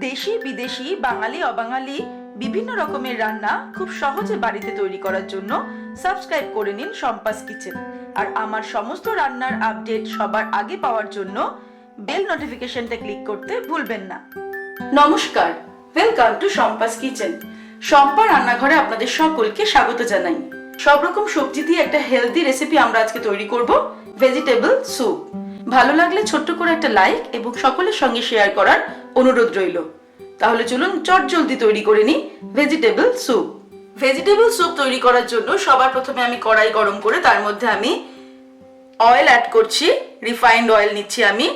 দেশি বিদেশি বাঙালি অবাঙালি বিভিন্ন রকমের রান্না খুব সহজে বাড়িতে তৈরি করার জন্য সাবস্ক্রাইব করে নিন শম্পাস কিচেন। আর আমার সমস্ত রান্নার আপডেট সবার আগে পাওয়ার জন্য বেল নোটিফিকেশনটা ক্লিক করতে ভুলবেন না। নমস্কার, welcome to Shampa's kitchen. Shampa রান্নাঘরে আপনাদের সকলকে স্বাগত জানাই। সব রকম সবজি দিয়ে একটা হেলদি রেসিপি আমরা আজকে তৈরি করব, ভেজিটেবল স্যুপ। ভালো লাগলে ছোট্ট করে একটা লাইক এবং সকলের সঙ্গে শেয়ার করার অনুরোধ রইল। তাহলে চলুন চটজলদি তৈরি করে নিই ভেজিটেবল স্যুপ। ভেজিটেবল স্যুপ তৈরি করার জন্য সবার প্রথমে আমি কড়াই গরম করে তার মধ্যে আমি অয়েল অ্যাড করছি। রিফাইন্ড অয়েল নিচ্ছি আমি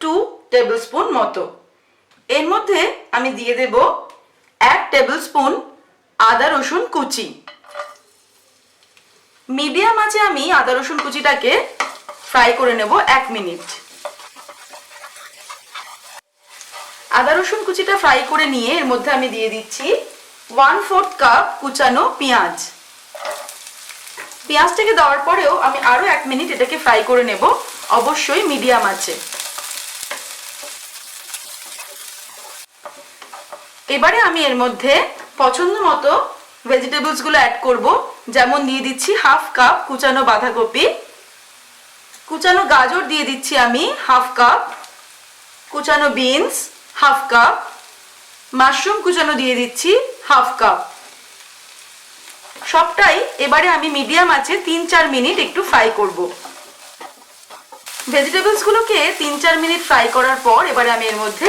2 টেবিল স্পুন মতো। এর মধ্যে আমি দিয়ে দেব 1 টেবিল স্পুন আদা রসুন কুচি। মিডিয়াম আঁচে আমি আদা রসুন কুচিটাকে ফ্রাই করে নেব 1 মিনিট। আদা রসুন কুচিটা ফ্রাই করে নিয়ে এর মধ্যে আমি দিয়ে দিচ্ছি 1/4 কাপ কুচানো পেঁয়াজ। পেঁয়াজটাকে দেওয়ার পরেও আমি আরো 1 মিনিট এটাকে ফ্রাই করে নেব, অবশ্যই মিডিয়াম আঁচে। এবারে আমি এর মধ্যে পছন্দ মতো ভেজিটেবলস গুলো অ্যাড করব। যেমন দিয়ে দিচ্ছি 1/2 কাপ কুচানো বাঁধাকপি, কুচানো গাজর দিয়ে দিচ্ছি আমি 1/2 কাপ, কুচানো বিনস 1/2 কাপ, মাশরুম কুচানো দিয়ে দিচ্ছি 1/2 কাপ। সবটাই এবারে আমি মিডিয়াম আঁচে 3-4 মিনিট একটু ফ্রাই করব। ভেজিটেবলস গুলোকে 3-4 মিনিট ফ্রাই করার পর এবারে আমি এর মধ্যে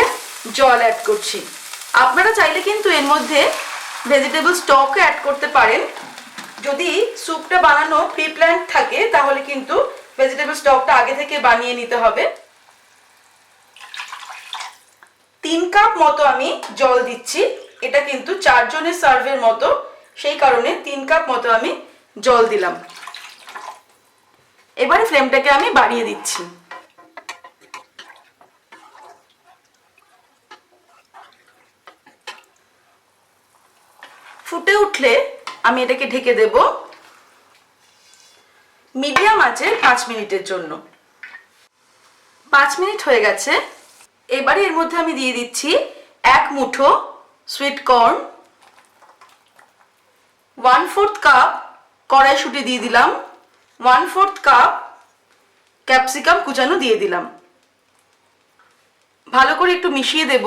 জল অ্যাড করছি। আপনারা চাইলে কিন্তু এর মধ্যে ভেজিটেবল স্টক অ্যাড করতে পারেন। যদি স্যুপটা বানানো প্রি প্ল্যান থাকে তাহলে কিন্তু ভেজিটেবল স্টকটা আগে থেকে বানিয়ে নিতে হবে। 3 কাপ মতো আমি জল দিচ্ছি। এটা কিন্তু 4 জনের সার্ভের মতো, সেই কারণে 3 কাপ মতো আমি জল দিলাম। এবারে ফ্লেমটাকে আমি বাড়িয়ে দিচ্ছি। ফুটে উঠলে আমি এটাকে ঢেকে দেব মিডিয়াম আঁচে 5 মিনিটের জন্য। 5 মিনিট হয়ে গেছে। এবারে এর মধ্যে আমি দিয়ে দিচ্ছি 1 মুঠো সুইট কর্ন, 1/4 কাপ কড়াইশুঁটি দিয়ে দিলাম, 1/4 কাপ ক্যাপসিকাম কুচানো দিয়ে দিলাম। ভালো করে একটু মিশিয়ে দেব।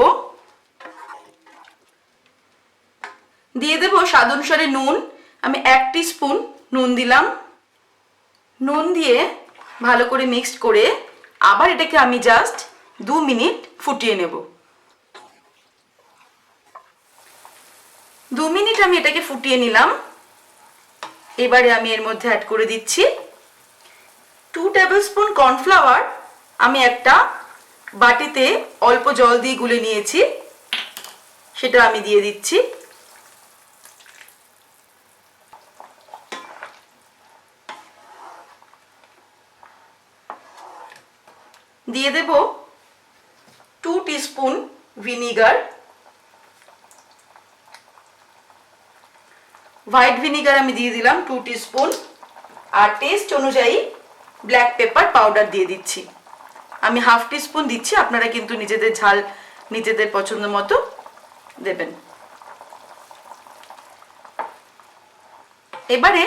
দিয়ে দেব স্বাদ অনুসারে নুন। আমি 1 টিস্পুন নুন দিলাম। নুন দিয়ে ভালো করে মিক্সড করে আবার এটাকে আমি জাস্ট 2 মিনিট ফুটিয়ে নেব। 2 মিনিট আমি এটাকে ফুটিয়ে নিলাম। এবারে আমি এর মধ্যে অ্যাড করে দিচ্ছি 2 টেবিল স্পুন কর্নফ্লাওয়ার। আমি একটা বাটিতে অল্প জল দিয়ে গুলে নিয়েছি, সেটা আমি দিয়ে দিচ্ছি। দিয়ে দেব 2 টিস্পুন ভিনিগার। হোয়াইট ভিনিগার আমি দিয়ে দিলাম 2 টিস্পুন। আর টেস্ট অনুযায়ী ব্ল্যাক পেপার পাউডার দিয়ে দিচ্ছি। আমি 1/2 টিস্পুন দিচ্ছি, আপনারা কিন্তু নিজেদের ঝাল নিজেদের পছন্দ মতো দেবেন। এবারে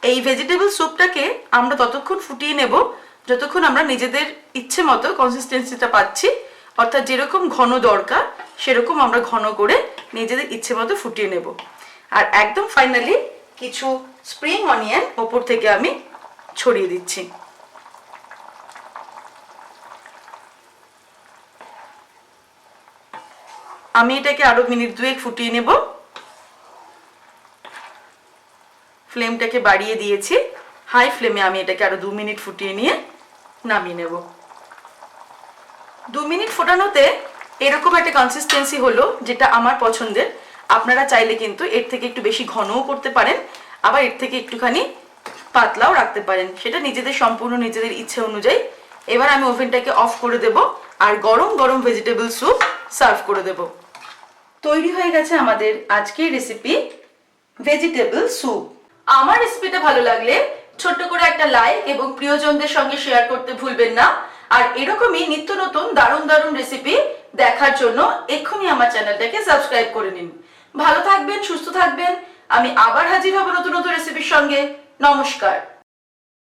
এই ভেজিটেবল স্যুপটাকে আমরা ততক্ষণ ফুটিয়ে নেব যতক্ষণ আমরা নিজেদের ইচ্ছে মতো কনসিস্টেন্সিটা পাচ্ছি। অর্থাৎ যেরকম ঘন দরকার সেরকম আমরা ঘন করে নিজেদের ইচ্ছে মতো ফুটিয়ে নেব। আর একদম ফাইনালি কিছু স্প্রিং অনিয়ন ওপর থেকে আমি ছড়িয়ে দিচ্ছি। আমি এটাকে আরো মিনিট 2 ফুটিয়ে নেব। ফ্লেমটাকে বাড়িয়ে দিয়েছি। হাই ফ্লেমে আমি এটাকে আরো 2 মিনিট ফুটিয়ে নিয়ে নামিয়ে নেব। 2 মিনিট ফোটানোতে এরকম একটা কনসিস্টেন্সি হলো, যেটা আমার পছন্দের। আপনারা চাইলে কিন্তু এর থেকে একটু বেশি ঘনও করতে পারেন, আবার এর থেকে একটুখানি পাতলাও রাখতে পারেন, সেটা নিজেদের সম্পূর্ণ নিজেদের ইচ্ছে অনুযায়ী। এবার আমি ওভেনটাকে অফ করে দেব আর গরম গরম ভেজিটেবল স্যুপ সার্ভ করে দেব। তৈরি হয়ে গেছে আমাদের আজকের রেসিপি ভেজিটেবল স্যুপ। আমার রেসিপিটা ভালো লাগলে ছোট্ট করে একটা লাইক এবং প্রিয়জনদের সঙ্গে শেয়ার করতে ভুলবেন না। আর এরকমই নিত্য নতুন দারুণ দারুণ রেসিপি দেখার জন্য এক্ষুনি আমার চ্যানেলটাকে সাবস্ক্রাইব করে নিন। ভালো থাকবেন, সুস্থ থাকবেন। আমি আবার হাজির হব নতুন নতুন রেসিপির সঙ্গে। নমস্কার।